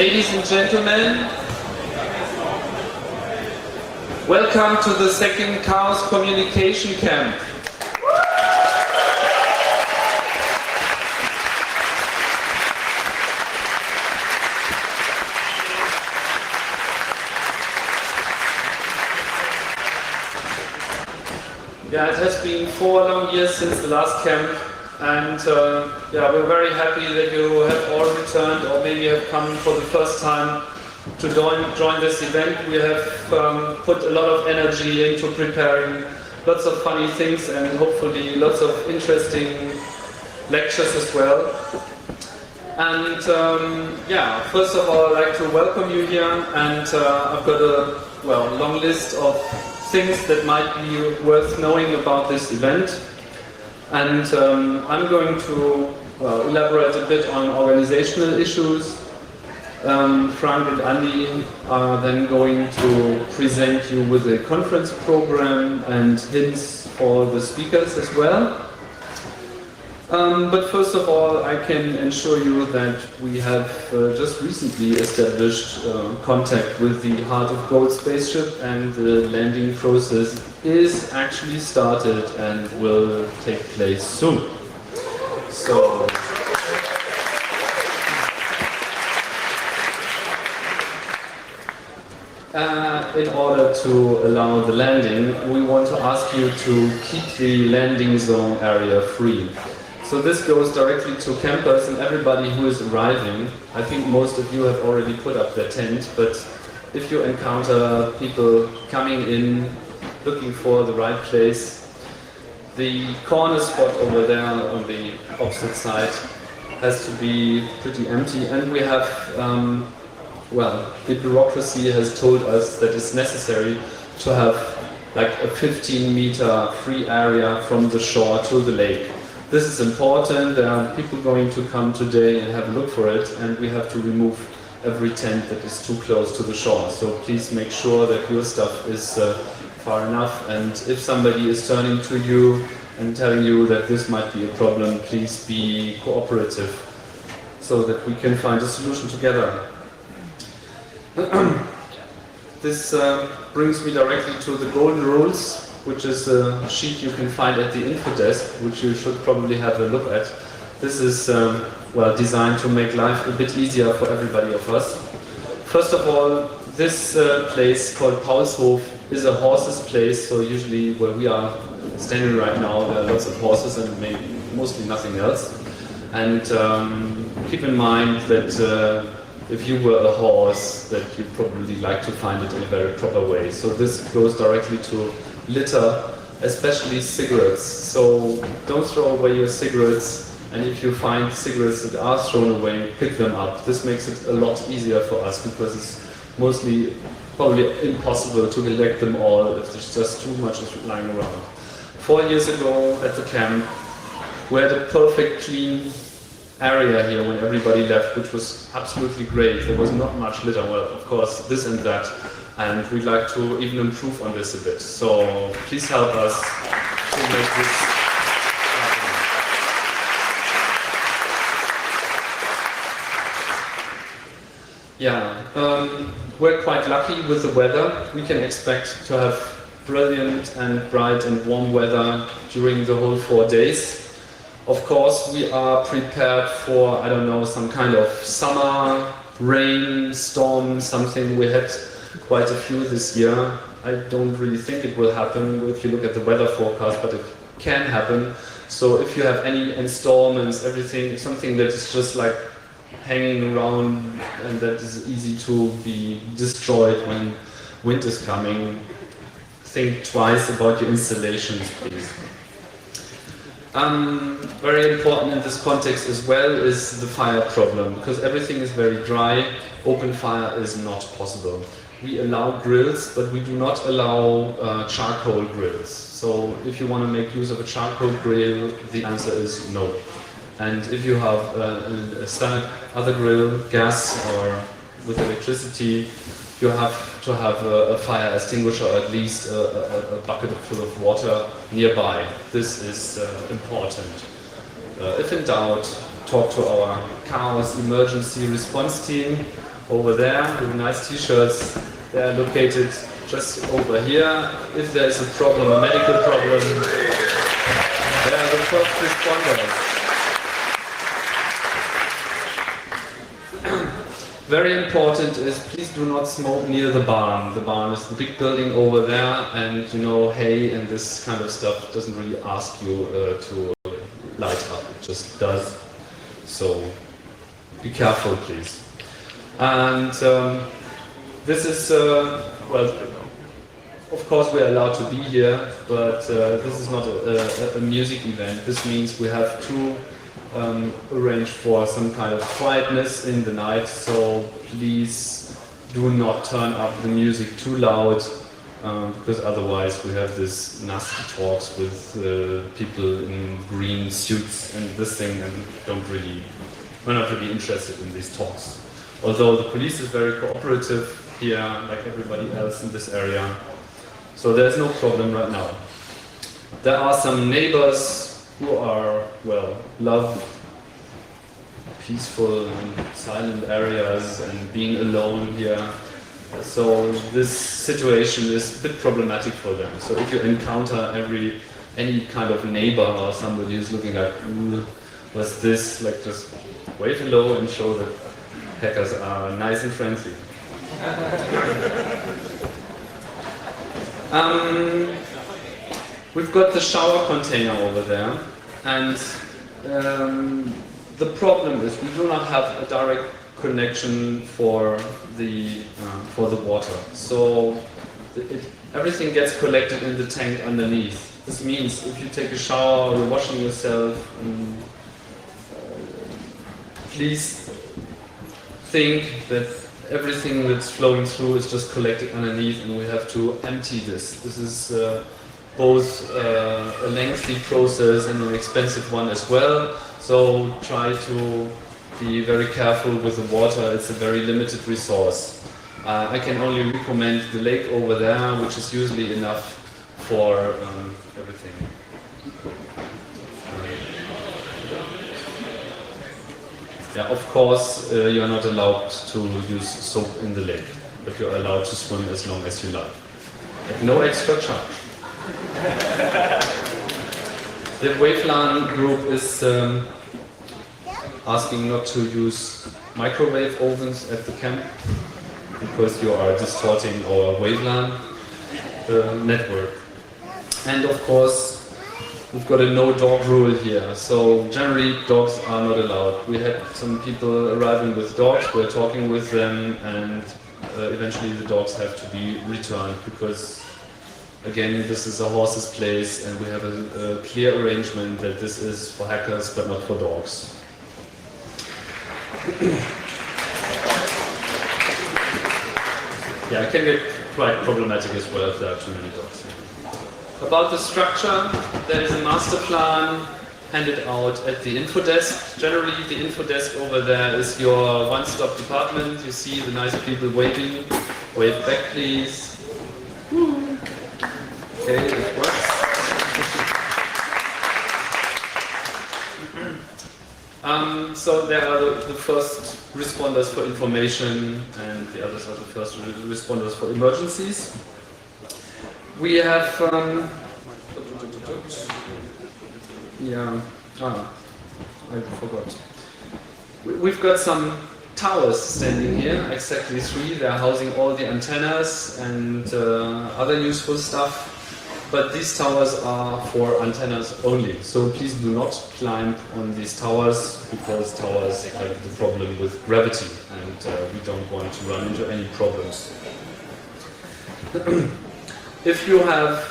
Ladies and gentlemen, welcome to the second Chaos Communication Camp. Yeah, it has been 4 long years since the last camp, and yeah, we're very happy that you have all returned, or maybe have come for the first time to join this event. We have put a lot of energy into preparing lots of funny things and hopefully lots of interesting lectures as well. And yeah, first of all, I'd like to welcome you here, and I've got a long list of things that might be worth knowing about this event. And I'm going to elaborate a bit on organizational issues. Frank and Andy are then going to present you with a conference program and hints for the speakers as well. But first of all, I can assure you that we have just recently established contact with the Heart of Gold spaceship, and the landing process is actually started and will take place soon. So, in order to allow the landing, we want to ask you to keep the landing zone area free. So this goes directly to campers and everybody who is arriving. I think most of you have already put up their tent, but if you encounter people coming in looking for the right place, the corner spot over there on the opposite side has to be pretty empty, and we have, the bureaucracy has told us that it's necessary to have like a 15-meter free area from the shore to the lake. This is important. There are people going to come today and have a look for it, and we have to remove every tent that is too close to the shore. So please make sure that your stuff is far enough, and if somebody is turning to you and telling you that this might be a problem, please be cooperative so that we can find a solution together. This brings me directly to the golden rules, which is a sheet you can find at the info desk, which you should probably have a look at. This is designed to make life a bit easier for everybody of us. First of all, this place called Paulshof is a horse's place, so usually where we are standing right now there are lots of horses and maybe mostly nothing else. And keep in mind that if you were a horse, that you'd probably like to find it in a very proper way. So this goes directly to litter, especially cigarettes. So don't throw away your cigarettes, and if you find cigarettes that are thrown away, pick them up. This makes it a lot easier for us, because it's mostly probably impossible to collect them all if there's just too much lying around. 4 years ago at the camp, we had a perfect clean area here when everybody left, which was absolutely great. There was not much litter, well, of course, this and that. And we'd like to even improve on this a bit. So please help us to make this happen. Yeah, we're quite lucky with the weather. We can expect to have brilliant and bright and warm weather during the whole 4 days. Of course, we are prepared for, I don't know, some kind of summer, rain, storm, something. We had quite a few this year. I don't really think it will happen if you look at the weather forecast, but it can happen. So if you have any installments, everything, something that is just like hanging around and that is easy to be destroyed when wind is coming, think twice about your installations, please. Very important in this context as well is the fire problem, because everything is very dry. Open fire is not possible. We allow grills, but we do not allow charcoal grills. So if you want to make use of a charcoal grill, the answer is no. And if you have a standard other grill, gas or with electricity, you have to have a fire extinguisher, or at least a bucket full of water nearby. This is important. If in doubt, talk to our Chaos Emergency Response Team, over there with nice t-shirts. They are located just over here. If there is a problem, a medical problem, they are the first responders. Very important is please do not smoke near the barn. The barn is the big building over there, and you know, hay and this kind of stuff doesn't really ask you to light up. It just does. So be careful, please. And this is, well, of course we are allowed to be here, but this is not a music event. This means we have to arrange for some kind of quietness in the night, so please do not turn up the music too loud, because otherwise we have this nasty talks with people in green suits and this thing, and we're not really interested in these talks. Although the police is very cooperative here, like everybody else in this area, so there's no problem right now. There are some neighbors who are, well, love peaceful and silent areas and being alone here. So this situation is a bit problematic for them. So if you encounter any kind of neighbor or somebody who's looking like, what's this? Like, just wave hello and show that hackers are nice and friendly. We've got the shower container over there, and the problem is we do not have a direct connection for the water. So everything gets collected in the tank underneath. This means if you take a shower or you're washing yourself, please think that everything that's flowing through is just collected underneath, and we have to empty this. This is both a lengthy process and an expensive one as well. So try to be very careful with the water. It's a very limited resource. I can only recommend the lake over there, which is usually enough for everything. Yeah, of course, you are not allowed to use soap in the lake, but you're allowed to swim as long as you like. At no extra charge. The WaveLAN group is asking not to use microwave ovens at the camp because you are distorting our WaveLAN network. And of course, we've got a no dog rule here. So generally, dogs are not allowed. We had some people arriving with dogs. We're talking with them, and eventually the dogs have to be returned because, again, this is a horse's place, and we have a clear arrangement that this is for hackers but not for dogs. Yeah, it can get quite problematic as well if there are too many dogs. About the structure, there is a master plan handed out at the info desk. Generally, the info desk over there is your one-stop department. You see the nice people waving. Wave back, please. Woo. Okay, it works. So there are the first responders for information, and the others are the first responders for emergencies. We have, I forgot. We've got some towers standing here, exactly 3. They're housing all the antennas and other useful stuff. But these towers are for antennas only, so please do not climb on these towers, because towers have the problem with gravity, and we don't want to run into any problems. If you have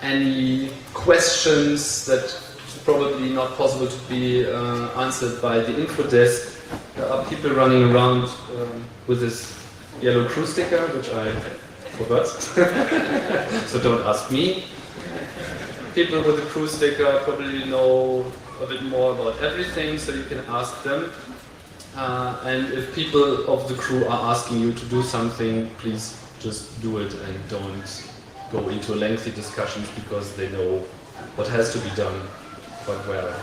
any questions that are probably not possible to be answered by the info desk, there are people running around with this yellow crew sticker, which I forgot, so don't ask me. People with a crew sticker probably know a bit more about everything, so you can ask them. And if people of the crew are asking you to do something, please just do it and don't go into lengthy discussions, because they know what has to be done quite well.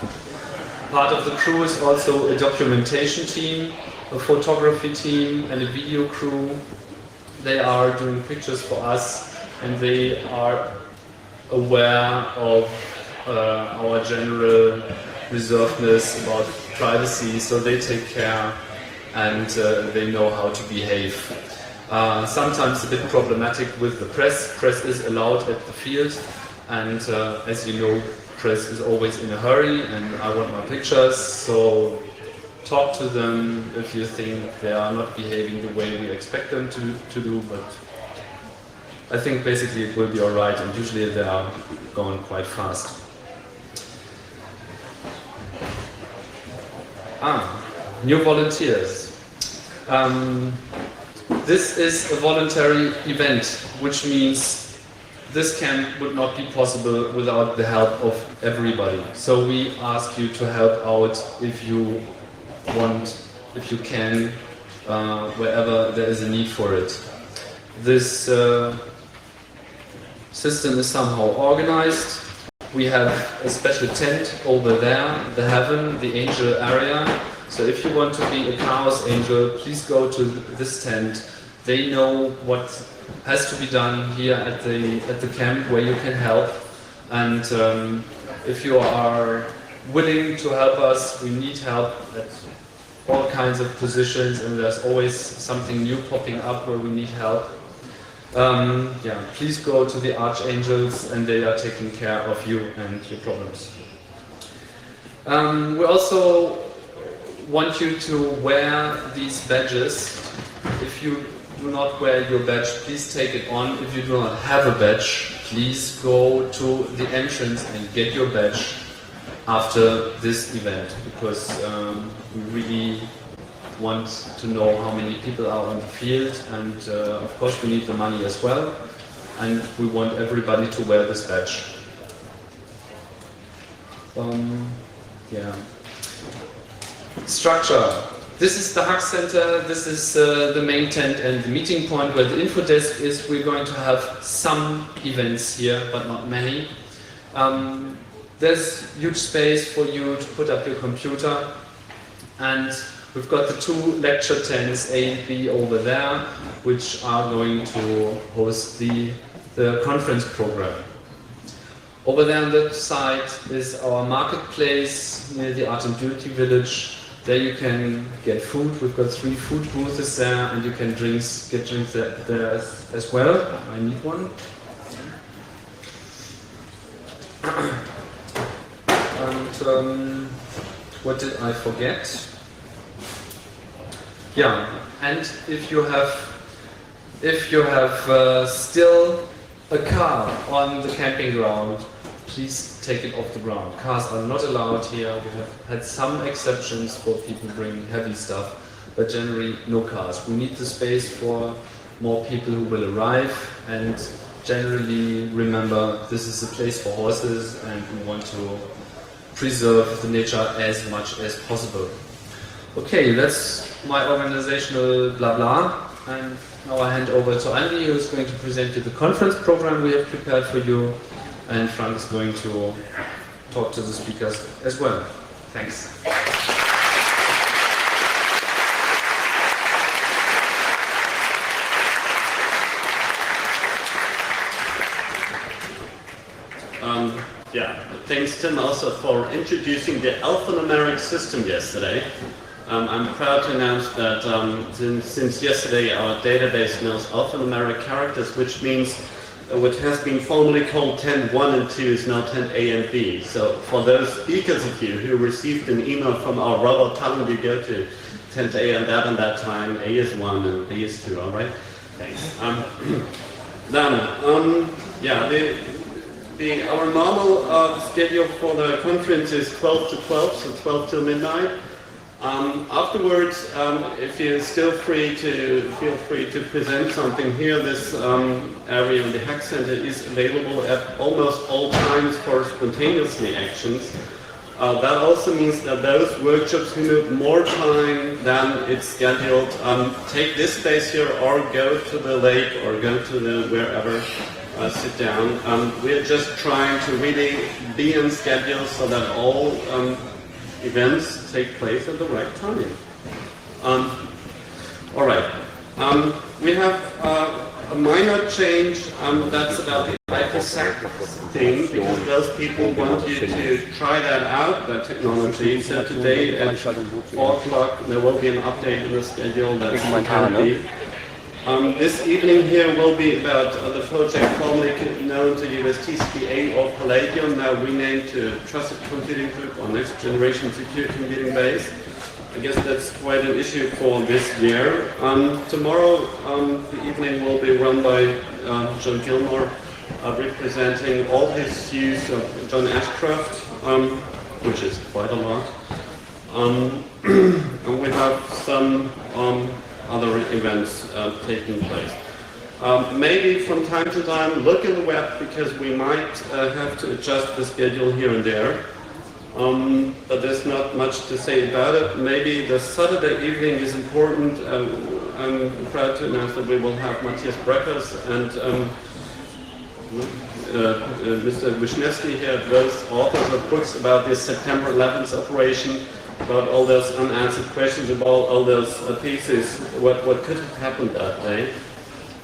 Part of the crew is also a documentation team, a photography team, and a video crew. They are doing pictures for us, and they are aware of our general reservedness about privacy, so they take care and they know how to behave. Sometimes a bit problematic with the press. Press is allowed at the field, and as you know, press is always in a hurry, and I want my pictures, so talk to them if you think they are not behaving the way we expect them to do, but I think basically it will be alright, and usually they are going quite fast. New volunteers. This is a voluntary event, which means this camp would not be possible without the help of everybody. So we ask you to help out if you want, if you can, wherever there is a need for it. This system is somehow organized. We have a special tent over there, the heaven, the angel area. So if you want to be a chaos angel, please go to this tent. They know what has to be done here at the camp where you can help. And if you are willing to help us, we need help at all kinds of positions, and there's always something new popping up where we need help. Please go to the archangels, and they are taking care of you and your problems. We also want you to wear these badges. If you do not wear your badge, please take it on. If you do not have a badge, please go to the entrance and get your badge after this event, because we really want to know how many people are on the field, and of course we need the money as well, and we want everybody to wear this badge. Structure. This is the Hack Center, this is the main tent and the meeting point where the info desk is. We're going to have some events here, but not many. There's huge space for you to put up your computer, and we've got the two lecture tents, A and B, over there, which are going to host the conference program. Over there on that side is our marketplace near the Art and Beauty Village. There you can get food. We've got 3 food booths there, and you can get drinks there as well. I need one. And what did I forget? And if you have still a car on the camping ground, please take it off the ground. Cars are not allowed here. We have had some exceptions for people bringing heavy stuff, but generally no cars. We need the space for more people who will arrive, and generally remember this is a place for horses, and we want to preserve the nature as much as possible. Okay, that's my organizational blah blah, and now I hand over to Andy, who is going to present you the conference program we have prepared for you, and Frank is going to talk to the speakers as well. Thanks. Thanks Tim also for introducing the alphanumeric system yesterday. I'm proud to announce that since yesterday our database knows alphanumeric characters, which means what has been formerly called tent 1 and 2 is now tent A and B. So for those speakers of you who received an email from our robot telling you go to tent A and that time, A is 1 and B is 2, all right? Thanks. Our normal schedule for the conference is 12 to 12, so 12 till midnight. Afterwards, if you're still feel free to present something here. This area in the Hack Center is available at almost all times for spontaneously actions. That also means that those workshops who need more time than it's scheduled, take this space here or go to the lake or go to the wherever, sit down. We're just trying to really be on schedule so that all events take place at the right time. All right. We have a minor change that's about the IPsec thing, because those people want you to try that out, that technology. So today at 4 o'clock there will be an update in the schedule that's currently. This evening here will be about the project formerly known to you as TCP8 or Palladium, now renamed to Trusted Computing Group or Next Generation Secure Computing Base. I guess that's quite an issue for this year. Tomorrow, the evening will be run by John Gilmore, representing all his use of John Ashcroft, which is quite a lot. And we have some other events taking place. Maybe from time to time look in the web, because we might have to adjust the schedule here and there. But there's not much to say about it. Maybe the Saturday evening is important. I'm proud to announce that we will have Matthias Breckers and Mr. Wisniewski here, those authors of books about this September 11th operation, about all those unanswered questions, about all those pieces, what could have happened that day.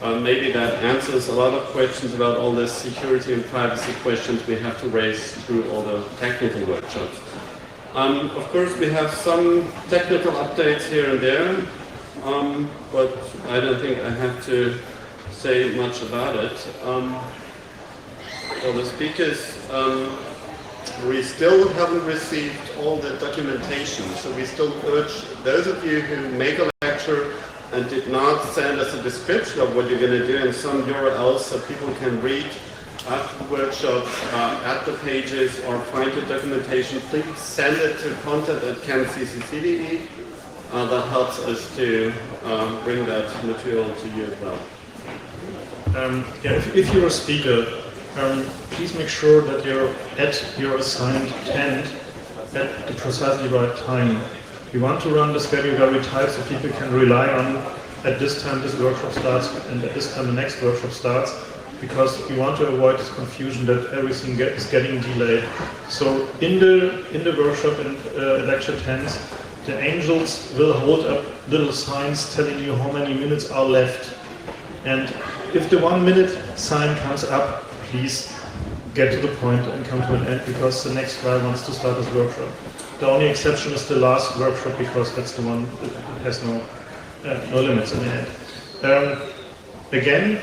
Maybe that answers a lot of questions about all the security and privacy questions we have to raise through all the technical workshops. Of course, we have some technical updates here and there, but I don't think I have to say much about it. For the speakers, we still haven't received all the documentation, so we still urge those of you who make a lecture and did not send us a description of what you're going to do in some URLs so people can read after the workshop, at the pages, or find the documentation, please send it to content@cancccc.de. That helps us to bring that material to you as well. If you're a speaker, please make sure that you're at your assigned tent at the precisely right time. We want to run the schedule very tight so people can rely on at this time this workshop starts and at this time the next workshop starts, because we want to avoid this confusion that everything is getting delayed. So in the workshop and lecture tents, the angels will hold up little signs telling you how many minutes are left. And if the 1 minute sign comes up, please get to the point and come to an end, because the next guy wants to start his workshop. The only exception is the last workshop, because that's the one that has no limits in the end. Again,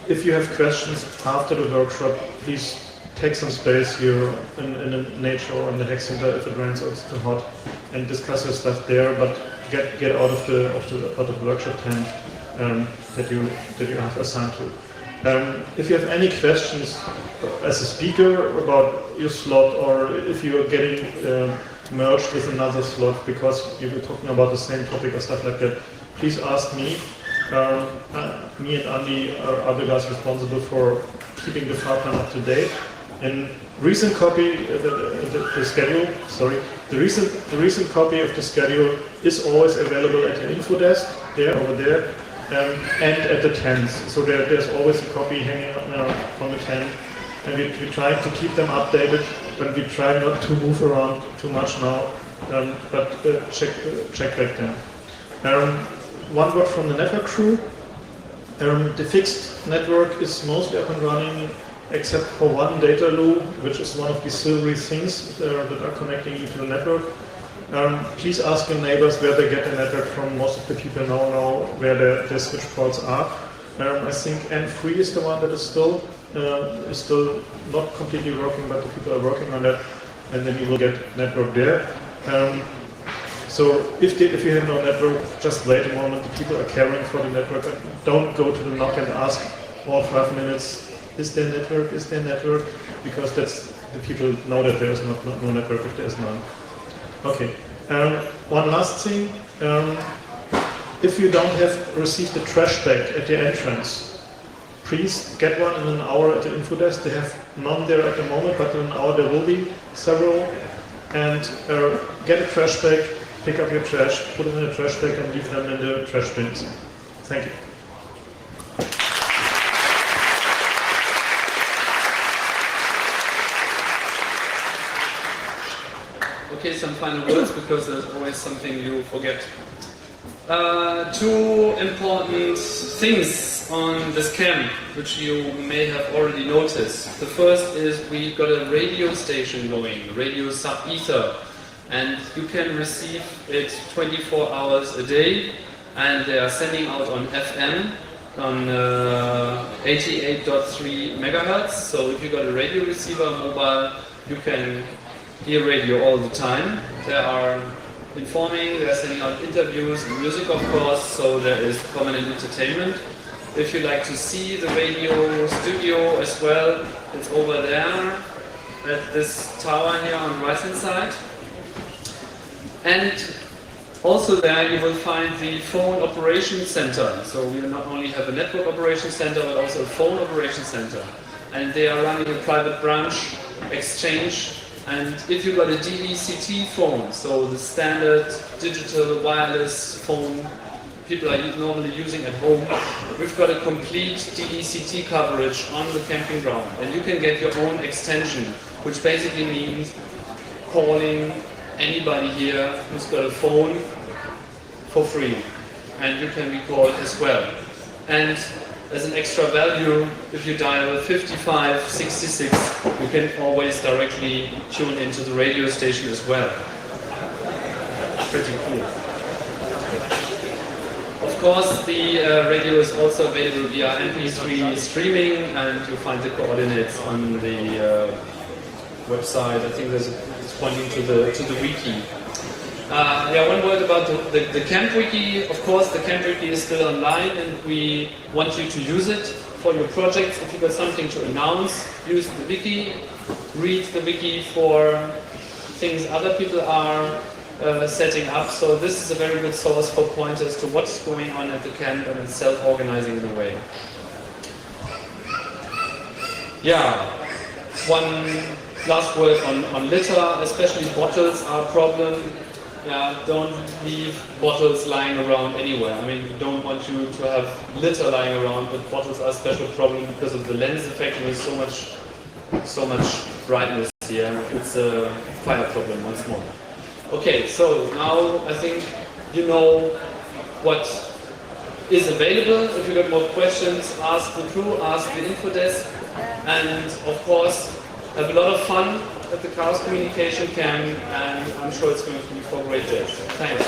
if you have questions after the workshop, please take some space here in the nature or in the hack center if it rains or it's too hot, and discuss your stuff there. But get out of the workshop tent that you have assigned to. If you have any questions as a speaker about your slot, or if you are getting merged with another slot because you were talking about the same topic or stuff like that, please ask me. Me and Andy are the guys responsible for keeping the file plan up to date. And recent copy, the schedule. Sorry, the recent copy of the schedule is always available at the info desk over there. And at the tents, so there's always a copy hanging on the tent, and we try to keep them updated, but we try not to move around too much now, but check back then. One word from the network crew. The fixed network is mostly up and running, except for one data loop, which is one of the silvery things that are connecting you to the network. Please ask your neighbors where they get the network from. Most of the people know where their switch ports are. I think N3 is the one that is still not completely working, but the people are working on that, and then you will get network there. So if you have no network, just wait a moment. The people are caring for the network. Don't go to the NOC and ask all 5 minutes, is there network? Is there network? Because that's the people know that there is no network if there is none. Okay. One last thing. If you don't have received the trash bag at the entrance, please get one in an hour at the info desk. They have none there at the moment, but in an hour there will be several. And get a trash bag, pick up your trash, put it in a trash bag, and leave them in the trash bins. Thank you. Okay, some final words, because there's always something you forget. Two important things on this camp, which you may have already noticed. The first is we got a radio station going, radio sub-ether, and you can receive it 24 hours a day, and they are sending out on FM on 88.3 megahertz. So if you got a radio receiver mobile, you can hear radio all the time. They are informing, they are sending out interviews and music, of course, so there is permanent entertainment. If you like to see the radio studio as well, it's over there at this tower here on the right hand side. And also there you will find the phone operation center. So we not only have a network operation center, but also a phone operation center. And they are running a private branch exchange. And if you got a DECT phone, so the standard digital wireless phone people are normally using at home, we've got a complete DECT coverage on the camping ground. And you can get your own extension, which basically means calling anybody here who's got a phone for free. And you can be called as well. And as an extra value, if you dial 5566, you can always directly tune into the radio station as well. Pretty cool. Of course, the radio is also available via MP3 streaming, and you'll find the coordinates on the website. I think it's pointing to the wiki. Yeah, one word about the Camp Wiki. Of course, the Camp Wiki is still online, and we want you to use it for your projects. If you've got something to announce, use the wiki. Read the wiki for things other people are setting up. So this is a very good source for pointers to what's going on at the camp, and it's self-organizing in a way. Yeah, one last word on litter, especially bottles are a problem. Yeah, don't leave bottles lying around anywhere. I mean, we don't want you to have litter lying around, but bottles are a special problem because of the lens effect, and there's so much brightness here. It's a fire problem once more. Okay, so now I think you know what is available. If you got more questions, ask the crew, ask the info desk, and of course, have a lot of fun at the Chaos Communication Camp, and I'm sure it's going to be 4 great days. Thanks.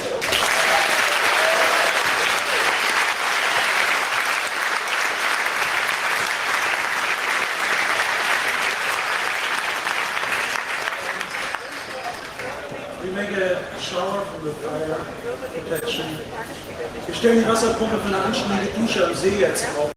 We make a shower from the fire protection. Wir stellen die Wasserpumpe für eine anständige Dusche am See jetzt auf.